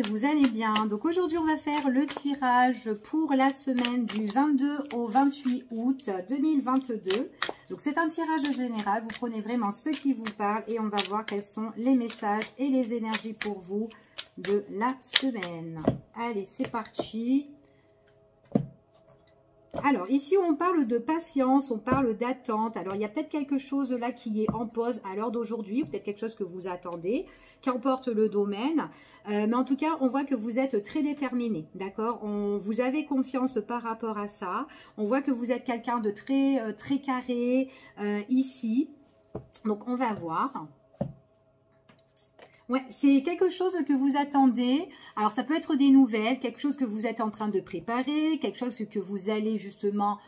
vous allez bien. Donc aujourd'hui, on va faire le tirage pour la semaine du 22 au 28 août 2022. Donc c'est un tirage général. Vous prenez vraiment ce qui vous parle et on va voir quels sont les messages et les énergies pour vous de la semaine. Allez, c'est parti. Alors, ici, on parle de patience, on parle d'attente. Alors, il y a peut-être quelque chose là qui est en pause à l'heure d'aujourd'hui, peut-être quelque chose que vous attendez, qu'importe le domaine. Mais en tout cas, on voit que vous êtes très déterminé, d'accord? Vous avez confiance par rapport à ça. On voit que vous êtes quelqu'un de très carré ici. Donc, on va voir. Ouais, c'est quelque chose que vous attendez. Alors, ça peut être des nouvelles, quelque chose que vous êtes en train de préparer, quelque chose que vous allez justement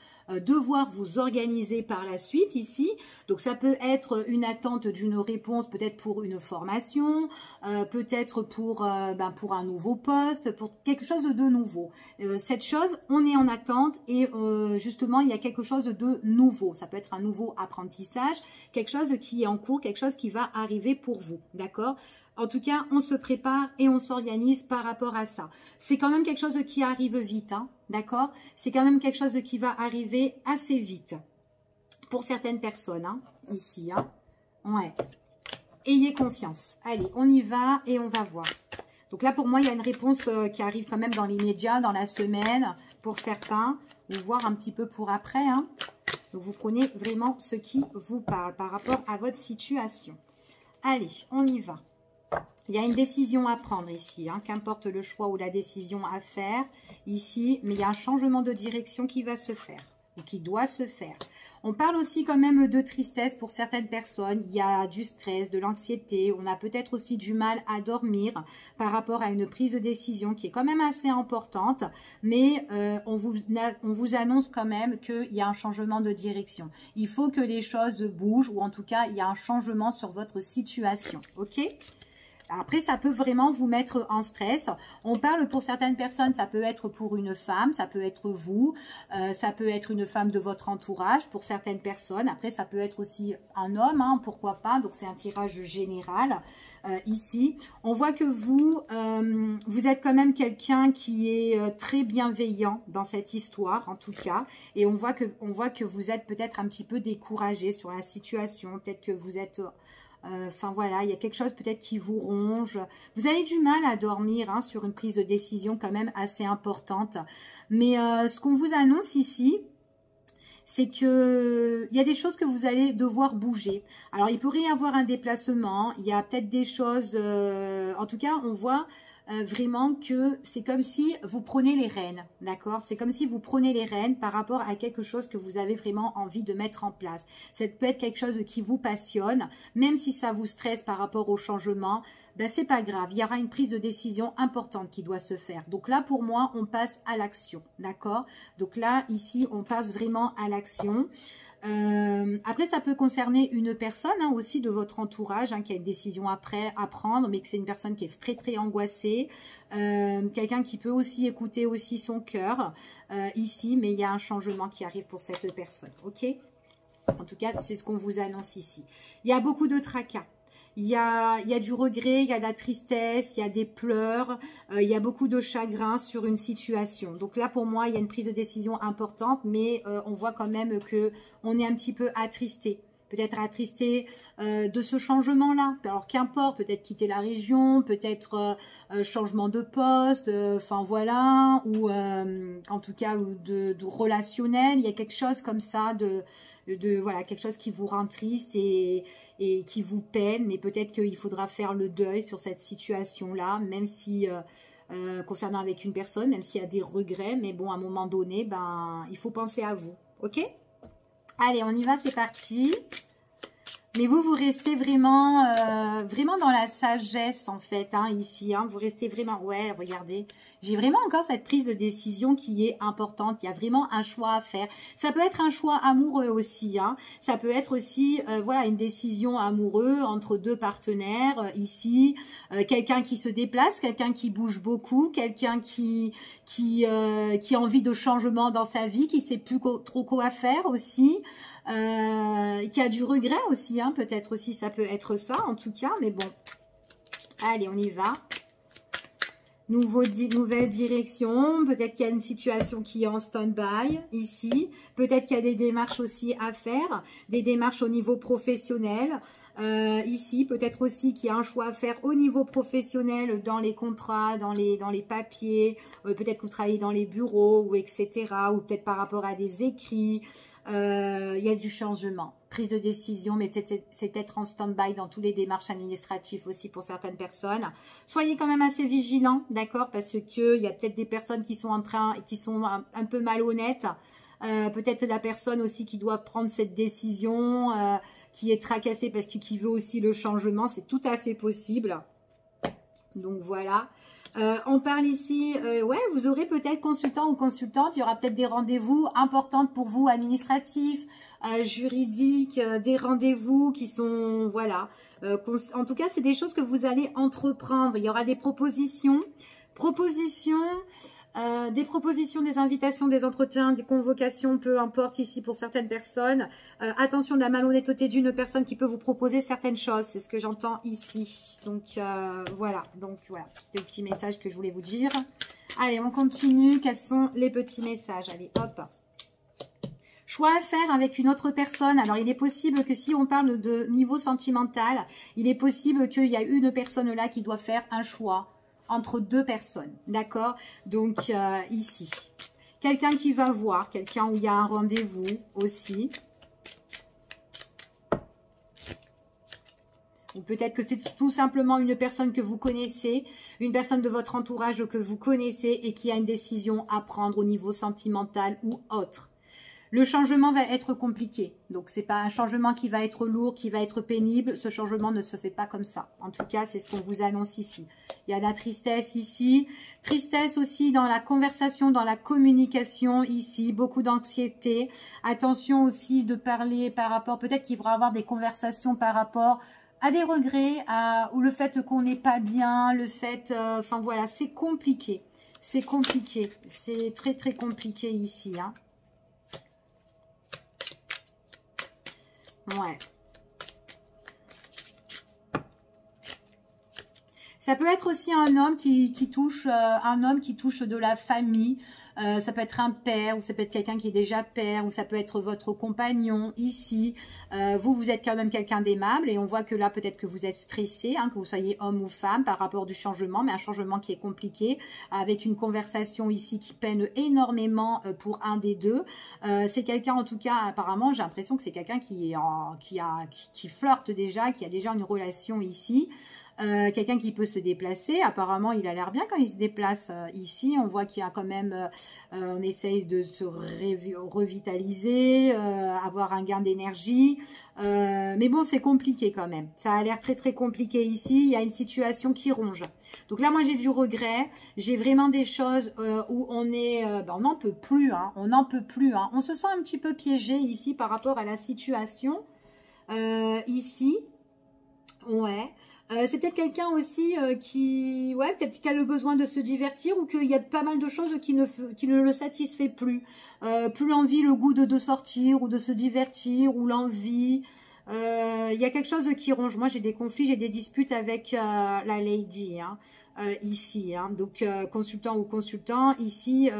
devoir vous organiser par la suite ici. Donc, ça peut être une attente d'une réponse, peut-être pour une formation, peut-être pour un nouveau poste, pour quelque chose de nouveau. Cette chose, on est en attente et justement, il y a quelque chose de nouveau. Ça peut être un nouveau apprentissage, quelque chose qui est en cours, quelque chose qui va arriver pour vous, d'accord ? En tout cas, on se prépare et on s'organise par rapport à ça. C'est quand même quelque chose qui arrive vite, hein, d'accord? C'est quand même quelque chose qui va arriver assez vite pour certaines personnes, hein, ici. Hein. Ouais. Ayez confiance. Allez, on y va et on va voir. Donc là, pour moi, il y a une réponse qui arrive quand même dans l'immédiat, dans la semaine, pour certains, ou voir un petit peu pour après. Hein. Donc, vous prenez vraiment ce qui vous parle par rapport à votre situation. Allez, on y va. Il y a une décision à prendre ici, hein, qu'importe le choix ou la décision à faire ici, mais il y a un changement de direction qui va se faire ou qui doit se faire. On parle aussi quand même de tristesse pour certaines personnes. Il y a du stress, de l'anxiété. On a peut-être aussi du mal à dormir par rapport à une prise de décision qui est quand même assez importante. Mais on vous annonce quand même qu'il y a un changement de direction. Il faut que les choses bougent ou en tout cas, il y a un changement sur votre situation. Ok ? Après, ça peut vraiment vous mettre en stress. On parle pour certaines personnes, ça peut être pour une femme, ça peut être vous, ça peut être une femme de votre entourage pour certaines personnes. Après, ça peut être aussi un homme, hein, pourquoi pas. Donc, c'est un tirage général ici. On voit que vous êtes quand même quelqu'un qui est très bienveillant dans cette histoire, en tout cas. Et on voit que vous êtes peut-être un petit peu découragé sur la situation. Peut-être que vous êtes... Enfin voilà, il y a quelque chose peut-être qui vous ronge. Vous avez du mal à dormir hein, sur une prise de décision quand même assez importante. Mais ce qu'on vous annonce ici, c'est que il y a des choses que vous allez devoir bouger. Alors, il pourrait y avoir un déplacement. Il y a peut-être des choses... en tout cas, on voit... vraiment que c'est comme si vous prenez les rênes, d'accord? C'est comme si vous prenez les rênes par rapport à quelque chose que vous avez vraiment envie de mettre en place. Ça peut être quelque chose qui vous passionne, même si ça vous stresse par rapport au changement, ben c'est pas grave, il y aura une prise de décision importante qui doit se faire. Donc là, pour moi, on passe à l'action, d'accord? Donc là, ici, on passe vraiment à l'action. Après, ça peut concerner une personne hein, aussi de votre entourage hein, qui a une décision à prendre, mais que c'est une personne qui est très angoissée. Quelqu'un qui peut aussi écouter aussi son cœur ici, mais il y a un changement qui arrive pour cette personne. Ok? En tout cas, c'est ce qu'on vous annonce ici. Il y a beaucoup de tracas. Il y a du regret, il y a de la tristesse, il y a des pleurs, il y a beaucoup de chagrin sur une situation. Donc là, pour moi, il y a une prise de décision importante, mais on voit quand même qu'on est un petit peu attristé. Peut-être attristé de ce changement-là. Alors qu'importe, peut-être quitter la région, peut-être changement de poste, enfin voilà, ou en tout cas de relationnel. Il y a quelque chose comme ça voilà, quelque chose qui vous rend triste et qui vous peine, mais peut-être qu'il faudra faire le deuil sur cette situation-là, même si, concernant avec une personne, même s'il y a des regrets, mais bon, à un moment donné, ben, il faut penser à vous, ok? Allez, on y va, c'est parti. Mais vous restez vraiment dans la sagesse, en fait, hein, ici. Hein, vous restez vraiment... Ouais, regardez. J'ai vraiment encore cette prise de décision qui est importante. Il y a vraiment un choix à faire. Ça peut être un choix amoureux aussi. Hein. Ça peut être aussi, voilà, une décision amoureuse entre deux partenaires, ici. Quelqu'un qui se déplace, quelqu'un qui bouge beaucoup, quelqu'un qui a envie de changement dans sa vie, qui ne sait plus trop quoi faire aussi. Qui a du regret aussi, hein, peut-être aussi, ça peut être ça en tout cas, mais bon, allez, on y va. Nouvelle direction, peut-être qu'il y a une situation qui est en stand-by ici, peut-être qu'il y a des démarches aussi à faire, des démarches au niveau professionnel. Ici, peut-être aussi qu'il y a un choix à faire au niveau professionnel dans les contrats, dans les papiers, peut-être que vous travaillez dans les bureaux ou etc. ou peut-être par rapport à des écrits. Il y a du changement, prise de décision, mais c'est peut-être en stand-by dans toutes les démarches administratives aussi pour certaines personnes. Soyez quand même assez vigilants, d'accord, parce que il y a peut-être des personnes qui sont un peu malhonnêtes. Peut-être la personne aussi qui doit prendre cette décision, qui est tracassée parce qu'il veut aussi le changement, c'est tout à fait possible. Donc voilà. On parle ici, ouais, vous aurez peut-être consultant ou consultante, il y aura peut-être des rendez-vous importants pour vous, administratifs, juridiques, des rendez-vous qui sont, voilà. En tout cas, c'est des choses que vous allez entreprendre. Il y aura des propositions, des propositions, des invitations, des entretiens, des convocations, peu importe ici pour certaines personnes. Attention de la malhonnêteté d'une personne qui peut vous proposer certaines choses. C'est ce que j'entends ici. Donc voilà. Donc voilà. C'était le petit message que je voulais vous dire. Allez, on continue. Quels sont les petits messages? Allez, hop. Choix à faire avec une autre personne. Alors, il est possible que si on parle de niveau sentimental, il est possible qu'il y a une personne là qui doit faire un choix entre deux personnes, d'accord? Donc, ici, quelqu'un qui va voir, quelqu'un où il y a un rendez-vous aussi. Ou peut-être que c'est tout simplement une personne que vous connaissez, une personne de votre entourage que vous connaissez et qui a une décision à prendre au niveau sentimental ou autre. Le changement va être compliqué. Donc, ce n'est pas un changement qui va être lourd, qui va être pénible. Ce changement ne se fait pas comme ça. En tout cas, c'est ce qu'on vous annonce ici. Il y a la tristesse ici. Tristesse aussi dans la conversation, dans la communication ici. Beaucoup d'anxiété. Attention aussi de parler par rapport... Peut-être qu'il va y avoir des conversations par rapport à des regrets, ou le fait qu'on n'est pas bien, le fait... Enfin, voilà, c'est compliqué. C'est compliqué. C'est très, très compliqué ici, hein. Ouais. Ça peut être aussi un homme qui touche de la famille. Ça peut être un père ou ça peut être quelqu'un qui est déjà père ou ça peut être votre compagnon ici. Vous êtes quand même quelqu'un d'aimable et on voit que là peut-être que vous êtes stressé, hein, que vous soyez homme ou femme par rapport du changement, mais un changement qui est compliqué avec une conversation ici qui peine énormément pour un des deux. C'est quelqu'un en tout cas apparemment j'ai l'impression que c'est quelqu'un qui flirte déjà, qui a déjà une relation ici. Quelqu'un qui peut se déplacer, apparemment il a l'air bien quand il se déplace ici, on voit qu'il y a quand même, on essaye de se revitaliser, avoir un gain d'énergie, mais bon c'est compliqué quand même, ça a l'air très très compliqué ici, il y a une situation qui ronge. Donc là moi j'ai du regret, j'ai vraiment des choses où on est, on n'en peut plus, hein, on n'en peut plus, hein. On se sent un petit peu piégé ici par rapport à la situation, ici, ouais. C'est peut-être quelqu'un aussi qui peut-être a le besoin de se divertir ou qu'il y a pas mal de choses qui ne le satisfait plus. Plus l'envie, le goût de sortir ou de se divertir ou l'envie. Il y a quelque chose qui ronge. Moi, j'ai des conflits, j'ai des disputes avec la lady hein, ici. Hein. Donc, consultant ou consultant, ici...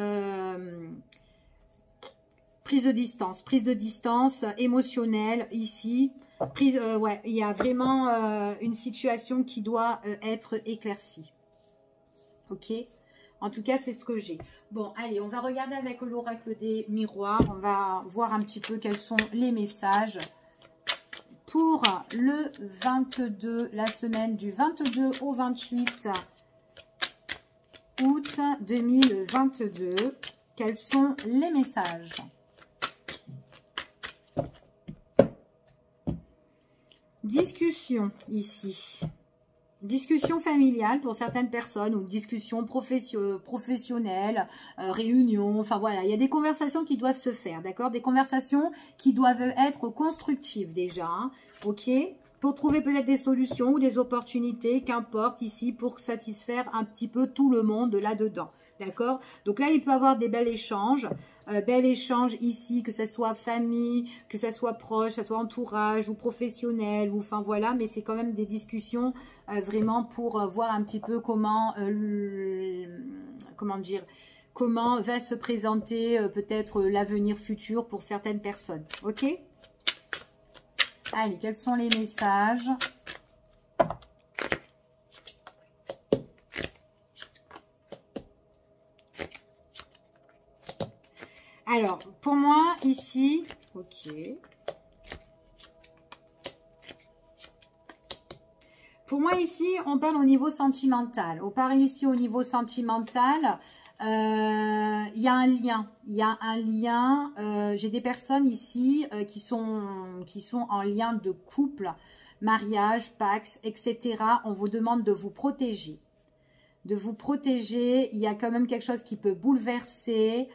prise de distance émotionnelle ici. Ouais, il y a vraiment une situation qui doit être éclaircie. Ok? En tout cas, c'est ce que j'ai. Bon, allez, on va regarder avec l'oracle des miroirs. On va voir un petit peu quels sont les messages pour le 22, la semaine du 22 au 28 août 2022. Quels sont les messages ? Discussion ici. Discussion familiale pour certaines personnes ou discussion professionnelle, réunion, enfin voilà, il y a des conversations qui doivent se faire, d'accord? Des conversations qui doivent être constructives déjà, hein, ok? Pour trouver peut-être des solutions ou des opportunités, qu'importe ici, pour satisfaire un petit peu tout le monde là-dedans. D'accord? Donc là, il peut y avoir des bels échanges. bel échange ici, que ce soit famille, que ce soit proche, que ce soit entourage ou professionnel, ou enfin voilà, mais c'est quand même des discussions vraiment pour voir un petit peu comment, comment dire, comment va se présenter peut-être l'avenir futur pour certaines personnes. Ok? Allez, quels sont les messages ? Alors, pour moi, ici, ok. Pour moi, ici, on parle au niveau sentimental. On parle ici au niveau sentimental. Il y a un lien. Il y a un lien. J'ai des personnes ici qui sont en lien de couple, mariage, pax, etc. On vous demande de vous protéger. De vous protéger. Il y a quand même quelque chose qui peut bouleverser.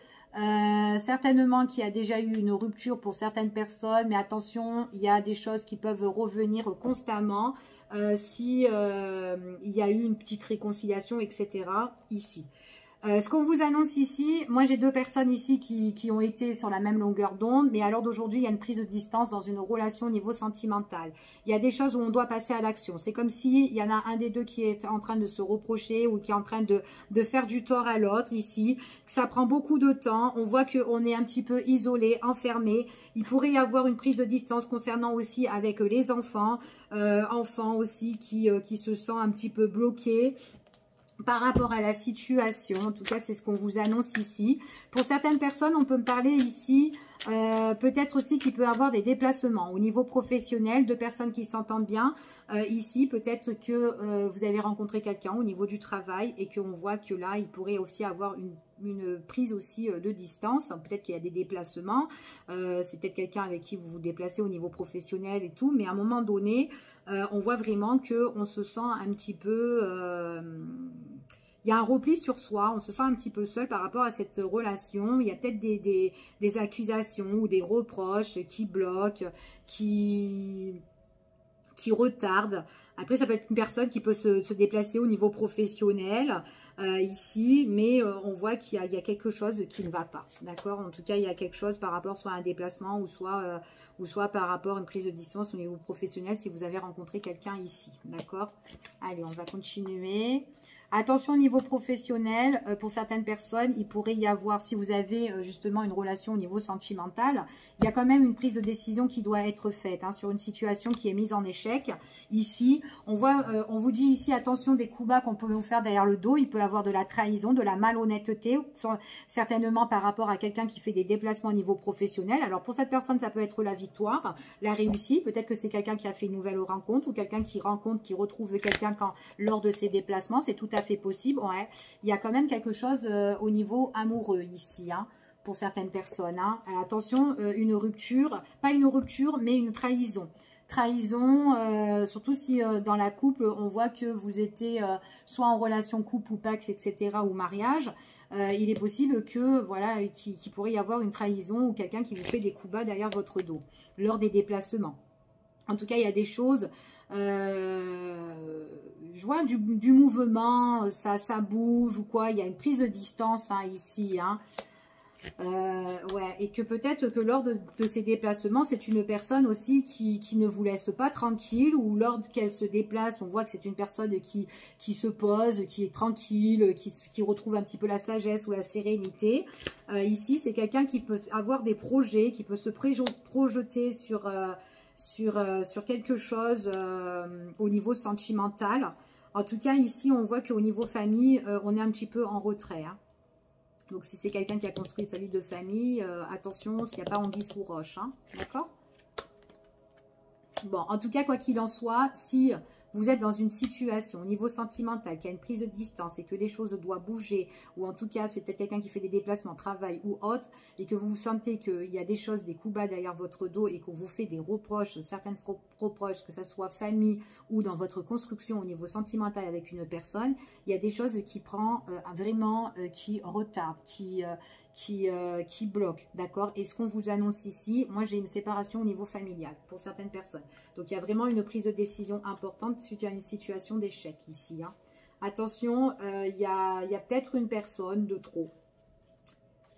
Certainement qu'il y a déjà eu une rupture pour certaines personnes, mais attention, il y a des choses qui peuvent revenir constamment si il y a eu une petite réconciliation, etc. ici. Ce qu'on vous annonce ici, moi j'ai deux personnes ici qui ont été sur la même longueur d'onde, mais à l'heure d'aujourd'hui, il y a une prise de distance dans une relation au niveau sentimental. Il y a des choses où on doit passer à l'action. C'est comme s'il y en a un des deux qui est en train de se reprocher ou qui est en train de faire du tort à l'autre ici. Ça prend beaucoup de temps. On voit qu'on est un petit peu isolé, enfermé. Il pourrait y avoir une prise de distance concernant aussi avec les enfants. Enfants aussi qui se sentent un petit peu bloqués par rapport à la situation. En tout cas, c'est ce qu'on vous annonce ici. Pour certaines personnes, on peut me parler ici, peut-être aussi qu'il peut y avoir des déplacements au niveau professionnel, de personnes qui s'entendent bien. Ici, peut-être que vous avez rencontré quelqu'un au niveau du travail et qu'on voit que là, il pourrait aussi avoir une prise aussi de distance. Peut-être qu'il y a des déplacements. C'est peut-être quelqu'un avec qui vous vous déplacez au niveau professionnel et tout. Mais à un moment donné, on voit vraiment qu'on se sent un petit peu... il y a un repli sur soi, on se sent un petit peu seul par rapport à cette relation. Il y a peut-être des accusations ou des reproches qui bloquent, qui retardent. Après, ça peut être une personne qui peut se déplacer au niveau professionnel ici, mais on voit qu'il y a quelque chose qui ne va pas. D'accord? En tout cas, il y a quelque chose par rapport soit à un déplacement ou soit par rapport à une prise de distance au niveau professionnel si vous avez rencontré quelqu'un ici. D'accord? Allez, on va continuer. Attention au niveau professionnel, pour certaines personnes, il pourrait y avoir, si vous avez justement une relation au niveau sentimental, il y a quand même une prise de décision qui doit être faite sur une situation qui est mise en échec. Ici, on vous dit ici, attention des coups bas qu'on peut vous faire derrière le dos, il peut y avoir de la trahison, de la malhonnêteté, certainement par rapport à quelqu'un qui fait des déplacements au niveau professionnel. Alors pour cette personne, ça peut être la victoire, la réussite, peut-être que c'est quelqu'un qui a fait une nouvelle rencontre ou quelqu'un qui retrouve quelqu'un lors de ses déplacements, c'est tout à fait possible. Ouais. Il y a quand même quelque chose au niveau amoureux ici, pour certaines personnes. Attention, une rupture, pas une rupture, mais une trahison. Trahison, surtout si dans la couple, on voit que vous étiez soit en relation couple ou pax, etc., ou mariage, il est possible que, voilà, qu'il pourrait y avoir une trahison ou quelqu'un qui vous fait des coups bas derrière votre dos, lors des déplacements. En tout cas, il y a des choses... je vois du mouvement, ça bouge ou quoi, il y a une prise de distance ici, ouais, et que peut-être que lors de ces déplacements, c'est une personne aussi qui ne vous laisse pas tranquille, ou lors qu'elle se déplace, on voit que c'est une personne qui se pose, qui est tranquille, qui retrouve un petit peu la sagesse ou la sérénité. Ici, c'est quelqu'un qui peut avoir des projets, qui peut se projeter sur quelque chose au niveau sentimental. En tout cas, ici, on voit qu'au niveau famille, on est un petit peu en retrait. Donc, si c'est quelqu'un qui a construit sa vie de famille, attention, s'il n'y a pas anguille sous roche. D'accord? Bon, en tout cas, quoi qu'il en soit, si vous êtes dans une situation au niveau sentimental, qui a une prise de distance et que les choses doivent bouger, ou en tout cas, c'est peut-être quelqu'un qui fait des déplacements, travail ou autre, et que vous sentez qu'il y a des choses, des coups bas derrière votre dos et qu'on vous fait des reproches, certaines reproches, que ce soit famille ou dans votre construction au niveau sentimental avec une personne, il y a des choses qui prennent vraiment, qui retardent, qui bloque, d'accord? Et ce qu'on vous annonce ici, moi j'ai une séparation au niveau familial pour certaines personnes. Donc il y a vraiment une prise de décision importante suite à une situation d'échec ici. Attention, il y a peut-être une personne de trop.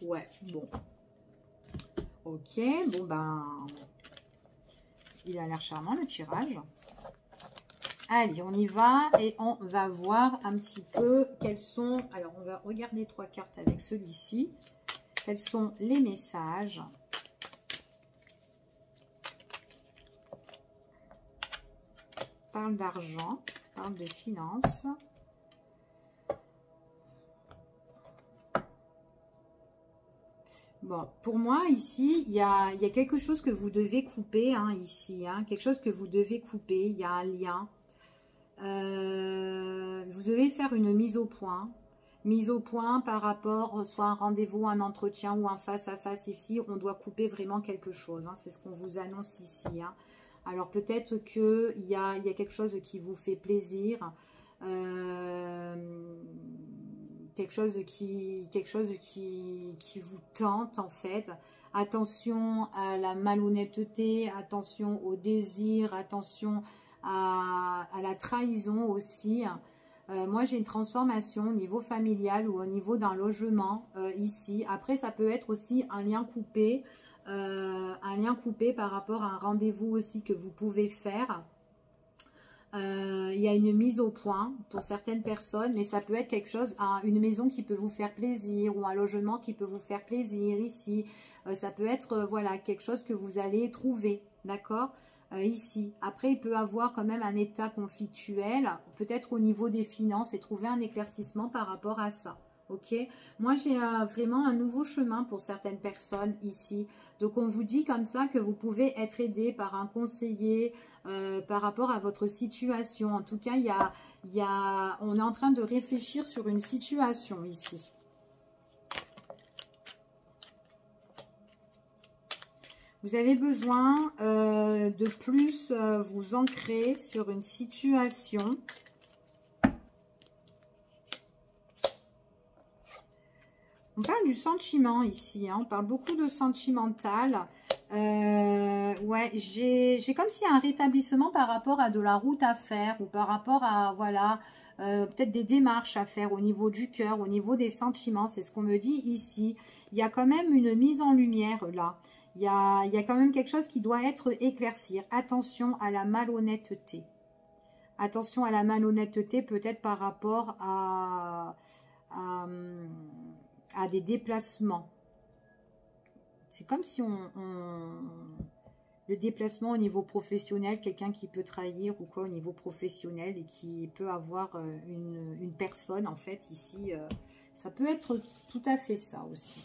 Ouais, bon. Ok, bon ben, il a l'air charmant le tirage. Allez, on y va et on va voir un petit peu quels sont... Alors, on va regarder 3 cartes avec celui-ci. Quels sont les messages? Parle d'argent, parle de finances. Bon, pour moi, ici, il y a quelque chose que vous devez couper, hein, ici. Hein, quelque chose que vous devez couper, il y a un lien. Vous devez faire une mise au point. Mise au point par rapport, soit un rendez-vous, un entretien ou un face-à-face ici. On doit couper vraiment quelque chose. Hein, c'est ce qu'on vous annonce ici. Hein. Alors peut-être qu'il y a quelque chose qui vous fait plaisir. Quelque chose qui vous tente en fait. Attention à la malhonnêteté, attention au désir, attention à la trahison aussi. Moi j'ai une transformation au niveau familial ou au niveau d'un logement ici. Après ça peut être aussi un lien coupé par rapport à un rendez-vous aussi que vous pouvez faire. Il y a une mise au point pour certaines personnes, mais ça peut être quelque chose, une maison qui peut vous faire plaisir ou un logement qui peut vous faire plaisir ici. Ça peut être voilà, quelque chose que vous allez trouver, d'accord, ici. Après, il peut avoir quand même un état conflictuel, peut-être au niveau des finances et trouver un éclaircissement par rapport à ça. Ok, moi j'ai vraiment un nouveau chemin pour certaines personnes ici. Donc on vous dit comme ça que vous pouvez être aidé par un conseiller par rapport à votre situation. En tout cas, on est en train de réfléchir sur une situation ici. Vous avez besoin de plus vous ancrer sur une situation. On parle du sentiment ici, hein, on parle beaucoup de sentimental. Ouais, j'ai comme s'il y a un rétablissement par rapport à de la route à faire ou par rapport à, voilà, peut-être des démarches à faire au niveau du cœur, au niveau des sentiments. C'est ce qu'on me dit ici. Il y a quand même une mise en lumière là. Il y a quand même quelque chose qui doit être éclairci. Attention à la malhonnêteté. Attention à la malhonnêteté peut-être par rapport à des déplacements. C'est comme si le déplacement au niveau professionnel, quelqu'un qui peut trahir ou quoi au niveau professionnel et qui peut avoir une personne en fait ici, ça peut être tout à fait ça aussi.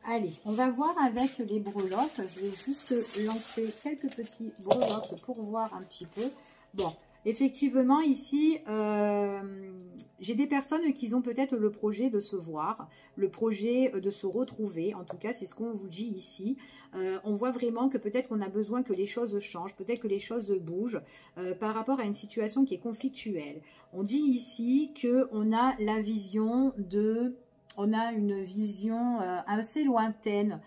Allez, on va voir avec les breloques. Je vais juste lancer quelques petits breloques pour voir un petit peu. Bon, effectivement, ici, j'ai des personnes qui ont peut-être le projet de se voir, le projet de se retrouver. En tout cas, c'est ce qu'on vous dit ici. On voit vraiment que peut-être on a besoin que les choses changent, peut-être que les choses bougent par rapport à une situation qui est conflictuelle. On dit ici qu'on a la vision de... On a une vision assez lointaine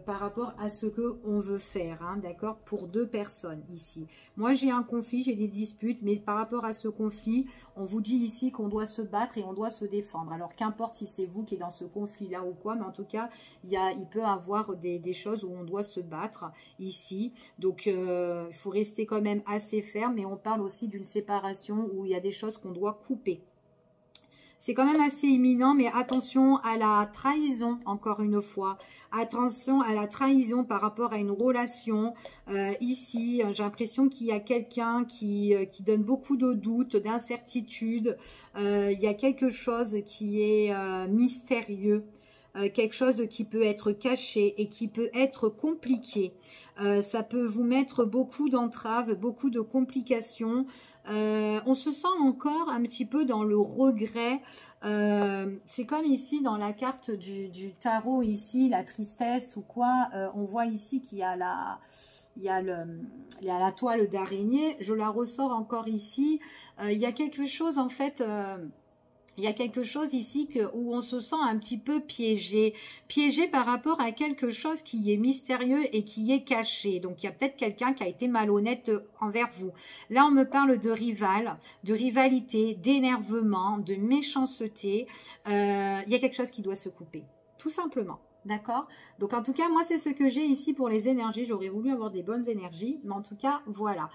par rapport à ce qu'on veut faire, hein, d'accord, pour deux personnes ici. Moi, j'ai un conflit, j'ai des disputes, mais par rapport à ce conflit, on vous dit ici qu'on doit se battre et on doit se défendre. Alors, qu'importe si c'est vous qui êtes dans ce conflit-là ou quoi, mais en tout cas, il peut y avoir des choses où on doit se battre ici. Donc, il faut rester quand même assez ferme, mais on parle aussi d'une séparation où il y a des choses qu'on doit couper. C'est quand même assez imminent, mais attention à la trahison, encore une fois. Attention à la trahison par rapport à une relation. Ici, j'ai l'impression qu'il y a quelqu'un qui donne beaucoup de doutes, d'incertitudes. Il y a quelque chose qui est mystérieux. Quelque chose qui peut être caché et qui peut être compliqué. Ça peut vous mettre beaucoup d'entraves, beaucoup de complications. On se sent encore un petit peu dans le regret. C'est comme ici dans la carte du tarot, ici, la tristesse ou quoi. On voit ici qu'il y a la toile d'araignée. Je la ressors encore ici. Il y a quelque chose en fait... il y a quelque chose ici où on se sent un petit peu piégé par rapport à quelque chose qui est mystérieux et qui est caché. Donc, il y a peut-être quelqu'un qui a été malhonnête envers vous. Là, on me parle de rivalité, d'énervement, de méchanceté. Il y a quelque chose qui doit se couper, tout simplement. D'accord? Donc, en tout cas, moi, c'est ce que j'ai ici pour les énergies. J'aurais voulu avoir des bonnes énergies, mais en tout cas, voilà.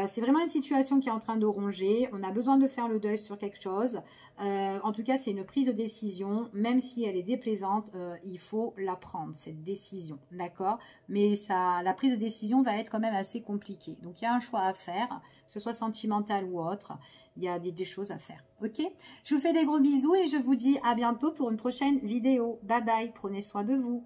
C'est vraiment une situation qui est en train de ronger. On a besoin de faire le deuil sur quelque chose. En tout cas, c'est une prise de décision. Même si elle est déplaisante, il faut la prendre, cette décision. D'accord? Mais ça, la prise de décision va être quand même assez compliquée. Donc, il y a un choix à faire, que ce soit sentimental ou autre. Il y a des choses à faire. Ok? Je vous fais des gros bisous et je vous dis à bientôt pour une prochaine vidéo. Bye bye, prenez soin de vous.